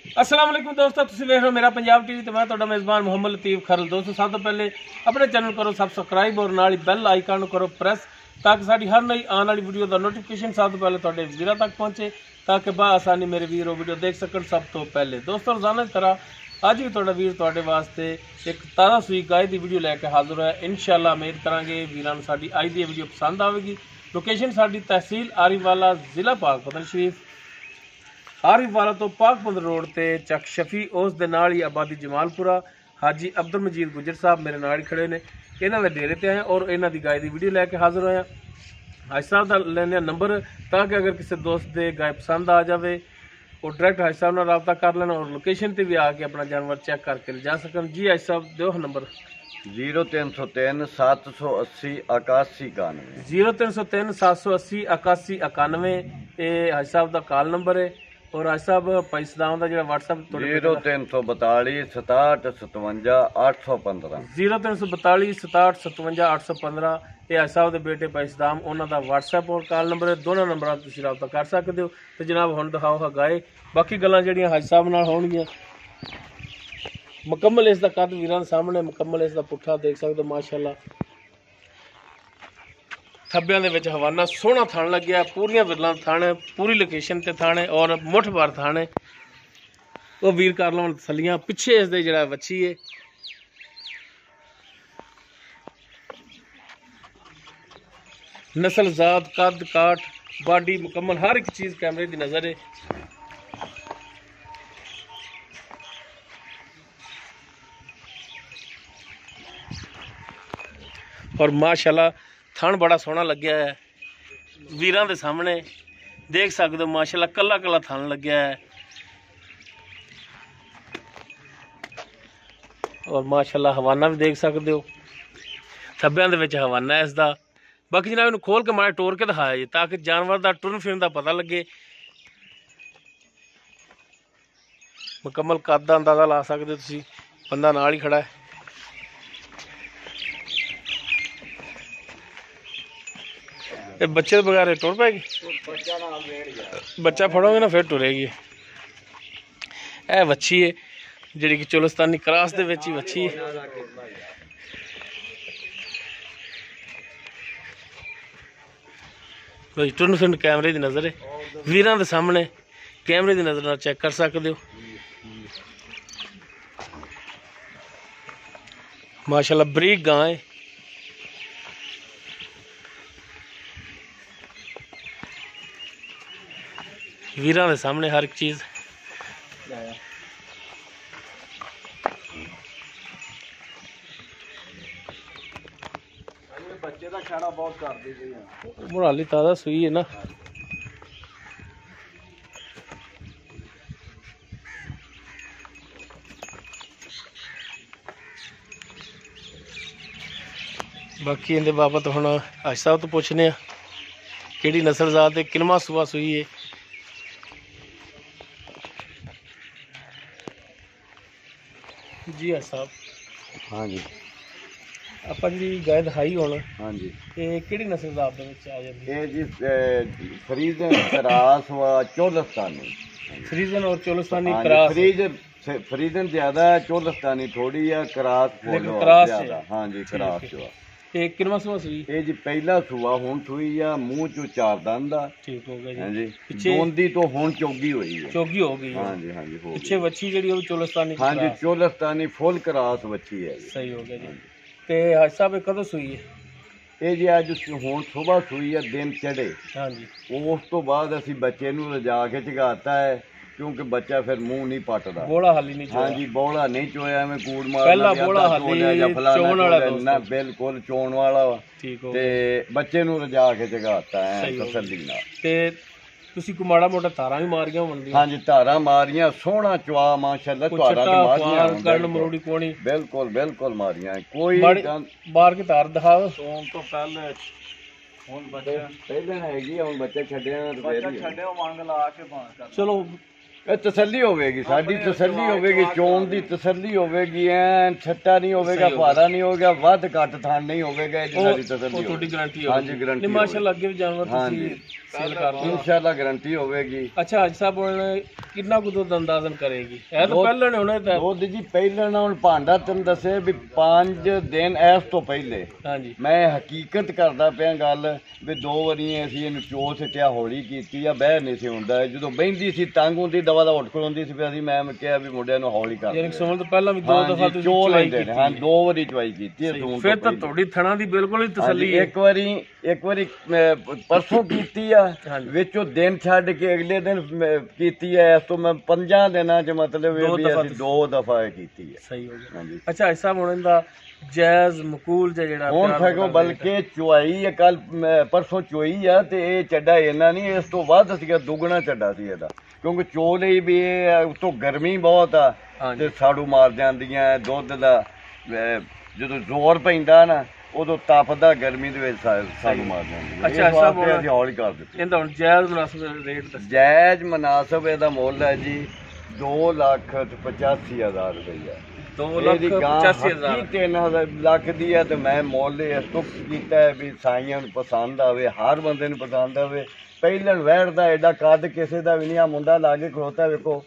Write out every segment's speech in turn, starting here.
अस्सलाम वालेकुम दोस्तों, तुसीं वेख रहे हो मेरा पंजाब टीवी ते मैं तुहाडा मेज़बान मोहम्मद लतीफ़ खरल। दोस्तों सब तो पहले अपने चैनल करो सबसक्राइब और नाल बैल आइकन करो प्रेस ताकि साडी हर नई आने वाली वीडियो का नोटिफिकेशन सब तो पहले तुहाडे वीरां तक पहुंचे ताकि आसानी मेरे वीर वीडियो देख सकन सब तो पहले। दोस्तों रोजाना की तरह अज भी तुहाडा वीर तुहाडे वास्ते एक ताज़ा सूई गाय की वीडियो लैके हाजिर है। इंशाअल्लाह उम्मीद करांगे वीरां नूं साडी अज दी वीडियो पसंद आवेगी। लोकेशन साडी तहसील आरीवाला जिला पाकपतन शरीफ, आरीवाला तो पाकपतन रोड ते चक शफी उस दे नाल ही आबादी जमालपुरा हाजी अब्दुल मजीद गुजर साहब मेरे नाल खड़े ने। इन्हां दे डेरे ते आए और इन्हां दी गाय दी वीडियो लैके हाजिर होए। हाजी साहब दा लैने नंबर ताकि अगर किसी दोस्त दे गाय पसंद आ जाए वो डायरैक्ट हाजी साहब नाल रब्ता कर लेना और लोकेशन ते भी आके अपना जानवर चेक करके ले जा सकन। जी हाजी साहब दो नंबर 0303 780 81 91 0303 780 81 91 ये हाजी साहब दा कॉल नंबर है। और हाजी साहब भाई सदाम दा जेड़ा WhatsApp 0342 67 57 815 0342 67 57 815 ये हाजी साहब दे बेटे भाई सदाम उन्हां दा WhatsApp और कॉल नंबर है। दोनों नंबरां ते तुसीं राबता कर सकदे हो। ते जनाब हुण दिखाओ हा गाय, बाकी गल्लां जेहड़ियां हाजी साहब नाल होणगियां। मुकम्मल इसका कद वीरां सामने, मुकम्मल इसका पुट्ठा देख सकते हो माशाअल्लाह। थब्बियां दे विच हवाना सोहना थान लग्या, पूरियां विरलां थाने, पूरी लोकेशन ते थाने और मुठ भर थाने वो वीर कर लवन तसलियां। पिछे इसदे जेड़ा वच्छी है नस्ल जात कद काट बाडी मुकम्मल हर एक चीज़ कैमरे की नज़र है। और माशाल्लाह थान बड़ा सोहना लग्या है वीरां दे सामने देख सकते हो माशाल्लाह कला कला थान लग्या है। और माशाल्लाह हवाना भी देख सकते हो, थब्बियां दे विच हवाना है इसदा। बाकी जनाब इन्हूं खोल के माड़ा टोर के दिखाया जी ताकि जानवर का टुरन फिरन का पता लगे। मुकम्मल कद का अंदाजा ला सकते हो तुसीं, बंदा नाल ही खड़ा है। ये बच्चे बगैर टुर पैगी, बच्चा फड़ोगे ना फिर टुरेगी। ए वच्छी है जी कि चोलस्तानी क्रॉस दे विच ही वच्छी है। टुरन फिरन कैमरे की नज़र है वीरां दे सामने, कैमरे की नज़र नाल चेक कर सकते हो। माशाल्लाह बरीक गां है। वीरां दे सामने हर एक चीज़। बच्चे का खाना बहुत कर दी मुराली ताज़ा सुई है ना। बाकी इहदे बाबत हुण हाजी साहब तो पुछने कि नस्ल जात है किनवा सूआ सुई है। जी हाजी साहब हाँ जी ਆਪਾਂ ਜਿਹੜੀ गाय दिखाई होना हाँ जी ਇਹ ਕਿਹੜੀ ਨਸਲ ਦਾ ਆਪਦੇ ਵਿੱਚ ਆ ਜਾਂਦੀ ਹੈ? ये जी फ्रीजन क्रास व चोलस्तानी। फ्रीजन और चोलस्तानी हाँ जी, क्रॉस। फ्रीजन ज्यादा है, चोलस्तानी थोड़ी है, क्रास लेकिन क्रॉस है। ज्यादा। हाँ जी क्रास है। हुआ ਇਹ ਕਿਨਵਾ ਸੂਆ ਸੂਈ? ये जी पहला सूआ हुण सुई आ, मूंह चो चार दंद आ। ठीक हो गया हाँ जी। जी पिछे दोंदी तो हुण चौगी हुई है। चौगी हो गई है। हाँ जी हाँ जी हो पिछे वच्छी ਜਿਹੜੀ ਉਹ ਚੋਲਸਤਾਨੀ हाँ जी क्रॉस। चोलस्तानी फुल क्रास बच्ची है। सही हो गया जी। ਤੇ ਹਾਜੀ ਸਾਹਿਬ ਇਹ ਕਦੋਂ ਸੂਈ ਹੈ? ये जी अज हुण सुबह सुई है, दिन चढ़े हाँ जी उस तो बाद असी बच्चे नूं रजा के चगाता है क्योंकि बच्चा फिर मुंह नहीं पटदा। ਬੋਲਾ ਹਾਲੀ ਨਹੀਂ हाँ ਚੋਇਆ। जी बौला नहीं चोया में कूड़ मार पहला बौला हाली चोण वाला ना बिल्कुल चोण वाला वा। ठीक हो ते बच्चे नूं रजा के चगाता है सही हो तसल्ली नाल। ਤੇ ਤੁਸੀਂ ਕੋ ਮਾੜਾ ਮੋਟਾ ਤਾਰਾਂ ਵੀ ਮਾਰੀਆਂ ਹੋਣਗੀਆਂ? हाँ जी धारा मारियां सोहना चवा माशाअल्लाह ਕੋਈ धारा ਛੱਟਾ तो मारियां ਫਾਰ होण, ਕਰਨ बिल्कुल ਮਰੋੜੀ ਕੋਣੀ बिल्कुल बिल्कुल मारियां कोई ਮਾੜੀ ਬਾਹਰ ਕੇ ਤਾਰ ਦਿਖਾਓ। सोन तो पहले हुण बच्चे पहले हैगी हुण बच्चे छड्डिया ते फिर ही चलो ਇਹ ਤਸੱਲੀ ਹੋਵੇਗੀ, ਸਾਡੀ ਤਸੱਲੀ ਹੋਵੇਗੀ, ਚੋਣ ਦੀ ਤਸੱਲੀ ਹੋਵੇਗੀ, ਐ ਛੱਟਾ ਨਹੀਂ ਹੋਵੇਗਾ, ਭਾਰਾ ਨਹੀਂ ਹੋਵੇਗਾ, ਵੱਧ ਘੱਟ ਥਾਂ ਨਹੀਂ ਹੋਵੇਗਾ, ਇਹ ਸਾਡੀ ਤਸੱਲੀ ਤੁਹਾਡੀ ਗਾਰੰਟੀ ਹਾਂਜੀ ਗਾਰੰਟੀ ਮਾਸ਼ਾਅੱਲਾ ਅੱਗੇ ਵੀ ਜਾਨਵਰ ਤੁਸੀਂ ਸੇਲ ਕਰਦੇ ਹੋ ਇਨਸ਼ਾਅੱਲਾ ਗਾਰੰਟੀ ਹੋਵੇਗੀ। ਅੱਛਾ ਅੱਜ ਸਾਹਿਬ ਹੁਣ ਕਿੰਨਾ ਕੁ ਦੁੱਧ ਅੰਦਾਜ਼ਨ ਕਰੇਗੀ? ਇਹ ਤਾਂ ਪਹਿਲਾਂ ਨੇ ਹੁਣੇ ਤਾਂ ਦੁੱਧ ਜੀ ਪਹਿਲਾਂ ਨਾ ਹੁਣ ਭਾਂਡਾ ਤੈਨੂੰ ਦੱਸੇ ਵੀ 5 ਦਿਨ ਇਸ ਤੋਂ ਪਹਿਲੇ ਹਾਂਜੀ ਮੈਂ ਹਕੀਕਤ ਕਰਦਾ ਪਿਆ ਗੱਲ ਵੀ 2 ਵਾਰੀ ਅਸੀਂ ਇਹਨੂੰ ਚੋ ਸਿੱਟਿਆ, ਹੌਲੀ ਕੀਤੀ ਆ, ਬਹਿ ਨਹੀਂ ਸੀ ਹੁੰਦਾ, ਜਦੋਂ ਬਹਿੰਦੀ ਸੀ ਤੰਗ ਹੁੰਦੀ ਦਵਾ ਦਾ ਉੱਠ ਖਲੋਂਦੀ ਸੀ, ਫਿਰ ਅਸੀਂ ਮੈਂ ਕਿਹਾ ਵੀ ਮੁੰਡਿਆਂ ਨੂੰ ਹੌਲੀ ਕਰ ਯਾਨੀ ਸੋਣ ਤੋਂ ਪਹਿਲਾਂ ਵੀ 2 ਦਫਾ ਤੁਸੀਂ ਚੋ ਚਵਾਈ ਲੈਂਦੇ ਨੇ। ਕੀਤੀ ਹਾਂ 2 ਵਾਰੀ ਚਵਾਈ ਕੀਤੀ ਹੈ ਸੂਣ ਫਿਰ ਤੋਂ ਤਾਂ ਤੁਹਾਡੀ ਥਣਾ ਦੀ ਬਿਲਕੁਲ ਹੀ ਤਸੱਲੀ ਹੈ। ਇੱਕ ਵਾਰੀ ਪਰਸੋਂ ਕੀਤੀ ਆ, ਹਾਂਜੀ। ਵਿੱਚੋਂ ਦਿਨ ਛੱਡ ਕੇ ਅਗਲੇ ਦਿਨ ਕੀਤੀ ਹੈ, ਇਸ ਤੋਂ ਮੈਂ 5 ਦਿਨਾਂ ਚ ਮਤਲਬ ਇਹ ਵੀ ਅਸੀਂ 2 ਦਫਾ ਕੀਤੀ ਹੈ। ਸਹੀ ਹੋ ਗਿਆ। ਹਾਂਜੀ ਅੱਛਾ ਅੱਜ ਸਾਹਿਬ ਹੁਣ ਇਹਦਾ ਜਾਇਜ਼ ਮਕੂਲ ਜਿਹੜਾ ਹੁਣ ਸਗੋਂ ਬਲਕਿ ਚੁਆਈ ਹੈ, ਕੱਲ ਪਰਸੋਂ ਚੋਈ ਆ, ਤੇ ਇਹ ਚੱਡਾ ਇਹਨਾਂ ਨਹੀਂ, ਇਸ ਤੋਂ ਵੱਧ ਸੀਗਾ, ਦੁੱਗਣਾ ਚੱਡਾ ਸੀ ਇਹਦਾ, ਕਿਉਂਕਿ ਚੋ ਲਈ ਵੀ ਇਹ ਉਤੋਂ ਗਰਮੀ ਬਹੁਤ ਆ ਤੇ ਸਾੜੂ ਮਾਰ ਜਾਂਦੀਆਂ ਦੁੱਧ ਦਾ, ਜਦੋਂ ਜ਼ੋਰ ਪੈਂਦਾ ਨਾ ਉਦੋਂ ਤਪਦਾ ਗਰਮੀ ਦੇ ਵਿੱਚ ਸਾੜੂ ਮਾਰ ਜਾਂਦੀ। ਅੱਛਾ ਸਾਹਿਬ ਅਸੀਂ ਹੌਲੀ ਕਰ ਦਿੱਤੀ। ਇਹਦਾ ਹੁਣ ਜਾਇਜ਼ ਮੁਨਾਸਬ ਰੇਟ ਦੱਸੋ। ਜਾਇਜ਼ ਮੁਨਾਸਬ ਇਹਦਾ ਮੁੱਲ ਹੈ ਜੀ 2,85,000 ਰੁਪਇਆ। 2,85,000 3 ਲੱਖ ਦੀ ਹੈ, ਤੇ ਮੈਂ ਮੁੱਲ ਇਸ ਤੋਂ ਕੀਤਾ ਹੈ ਵੀ ਸਾਈਆਂ ਨੂੰ ਪਸੰਦ ਆਵੇ, ਹਰ ਬੰਦੇ ਨੂੰ ਪਸੰਦ ਆਵੇ। ਪਹਿਲਣ ਵਹਿੜ ਦਾ ਐਡਾ ਕੱਦ ਕਿਸੇ ਦਾ ਵੀ ਨਹੀਂ, ਆ ਮੁੰਡਾ ਲਾ ਕੇ ਖਲੋਤਾ ਵੇਖੋ,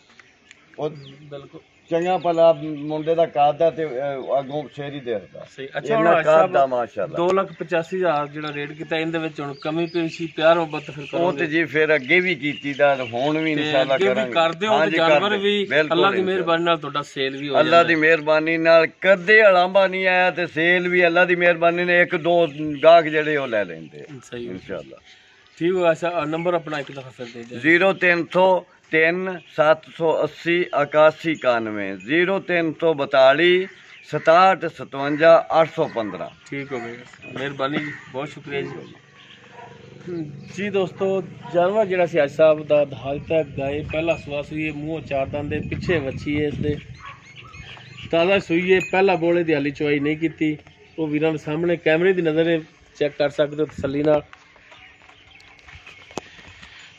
ਉਹ ਬਿਲਕੁਲ ਚੰਗਾ ਭਲਾ ਮੁੰਡੇ ਦਾ ਕੱਦ ਆ ਤੇ ਅੱਗੋਂ ਸ਼ੇਰੀ ਦੇਖਦਾ। ਸਹੀ। ਅੱਛਾ ਹੁਣ ਕੱਦ ਆ ਮਾਸ਼ਾਅੱਲਾ। 2,85,000 ਜਿਹੜਾ ਰੇਟ ਕੀਤਾ, ਇਹਦੇ ਵਿੱਚ ਹੁਣ ਕਮੀ ਪੇਸ਼ੀ ਪਿਆਰ ਮੁਹੱਬਤ ਫਿਰ ਉਹ ਤੇ ਜੀ ਫਿਰ ਅੱਗੇ ਵੀ ਕੀਤੀ ਦਾ, ਹੁਣ ਵੀ ਇਨਸ਼ਾਅੱਲਾ ਕਰਾਂਗੇ। ਕਰਦੇ ਹੋ ਜਾਨਵਰ ਵੀ ਅੱਲਾ ਦੀ ਮਿਹਰਬਾਨੀ ਨਾਲ ਤੁਹਾਡਾ ਸੇਲ ਵੀ ਹੋ ਜਾਂਦਾ। ਅੱਲਾ ਦੀ ਮਿਹਰਬਾਨੀ ਨਾਲ ਕਦੇ ਅਲਾਂਭਾ ਨਹੀਂ ਆਇਆ, ਤੇ ਸੇਲ ਵੀ ਅੱਲਾ ਦੀ ਮਿਹਰਬਾਨੀ ਨੇ 1-2 ਗਾਹਕ ਜਿਹੜੇ ਉਹ ਲੈ ਲੈਂਦੇ ਸਹੀ ਇਨਸ਼ਾਅੱਲਾ। ਠੀਕ ਹੋ। ਅੱਛਾ ਨੰਬਰ ਆਪਣਾ ਇੱਕ ਦਫਾ ਫਿਰ ਦੇ ਦਿਓ। 0303 780 8191 0342 67 57 815। ਠੀਕ ਹੋ ਗਿਆ, ਮਿਹਰਬਾਨੀ ਜੀ, ਬਹੁਤ ਸ਼ੁਕਰੀਆ ਜੀ। ਜੀ ਦੋਸਤੋ ਜਾਨਵਰ ਜਿਹੜਾ ਸੀ ਅੱਜ ਸਾਹਿਬ ਦਾ ਦਿਖਾਤਾ ਗਾਏ, ਪਹਿਲਾ ਸੂਆ ਸੂਈਏ, ਮੂੰਹ 4 ਦੰਦ ਦੇ, ਪਿੱਛੇ ਵੱਛੀ ਹੈ, ਇਸਦੇ ਤਾਜ਼ਾ ਸੂਈਏ, ਪਹਿਲਾ ਬੋਲੇ ਦੀ ਹਾਲੀ ਚਵਾਈ ਨਹੀਂ ਕੀਤੀ। ਉਹ ਵੀਰਾਂ ਦੇ ਸਾਹਮਣੇ ਕੈਮਰੇ ਦੀ ਨਜ਼ਰ ਚੈੱਕ ਕਰ ਸਕਦੇ ਹੋ ਤਸੱਲੀ ਨਾਲ।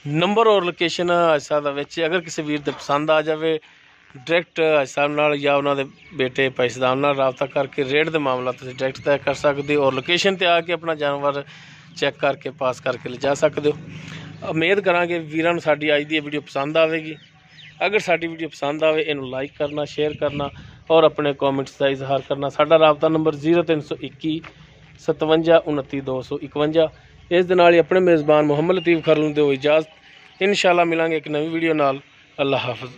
ਨੰਬਰ ਔਰ ਲੋਕੇਸ਼ਨ ਅੱਜ ਸਾਹਿਬ ਦਾ ਵਿੱਚ, ਅਗਰ ਕਿਸੇ ਵੀਰ ਦੇ ਪਸੰਦ ਆ ਜਾਵੇ ਡਾਇਰੈਕਟ ਅੱਜ ਸਾਹਿਬ ਨਾਲ ਜਾਂ ਉਹਨਾਂ ਦੇ ਬੇਟੇ ਪੈਸੇਦਾਰ ਨਾਲ ਰਾਬਤਾ ਕਰਕੇ ਰੇਟ ਦੇ ਮਾਮਲਾ ਤੁਸੀਂ ਡਾਇਰੈਕਟ ਤੈਅ ਕਰ ਸਕਦੇ ਹੋ, ਔਰ ਲੋਕੇਸ਼ਨ ਤੇ ਆ ਕੇ ਆਪਣਾ ਜਾਨਵਰ ਚੈੱਕ ਕਰਕੇ ਪਾਸ ਕਰਕੇ ਲਿਜਾ ਸਕਦੇ ਹੋ। ਉਮੀਦ ਕਰਾਂਗੇ ਵੀਰਾਂ ਨੂੰ ਸਾਡੀ ਅੱਜ ਦੀ ਵੀਡੀਓ ਪਸੰਦ ਆਵੇਗੀ। ਅਗਰ ਸਾਡੀ ਵੀਡੀਓ ਪਸੰਦ ਆਵੇ ਇਹਨੂੰ ਲਾਈਕ ਕਰਨਾ, ਸ਼ੇਅਰ ਕਰਨਾ ਔਰ ਆਪਣੇ ਕਮੈਂਟਸ ਦਾ ਇਜ਼ਹਾਰ ਕਰਨਾ। ਸਾਡਾ ਰਾਬਤਾ ਨੰਬਰ 0321 57 29 251। ਇਸ ਦੇ ਨਾਲ ਹੀ ਆਪਣੇ ਮੇਜ਼ਬਾਨ ਮੁਹੰਮਦ ਲਤੀਫ ਖਰਲ ਨੂੰ ਦਿਓ ਇਜਾਜ਼ਤ। ਇਨਸ਼ਾਅੱਲਾ ਮਿਲਾਂਗੇ ਇੱਕ ਨਵੀਂ ਵੀਡੀਓ ਨਾਲ। ਅੱਲਾ ਹਾਫਿਜ਼।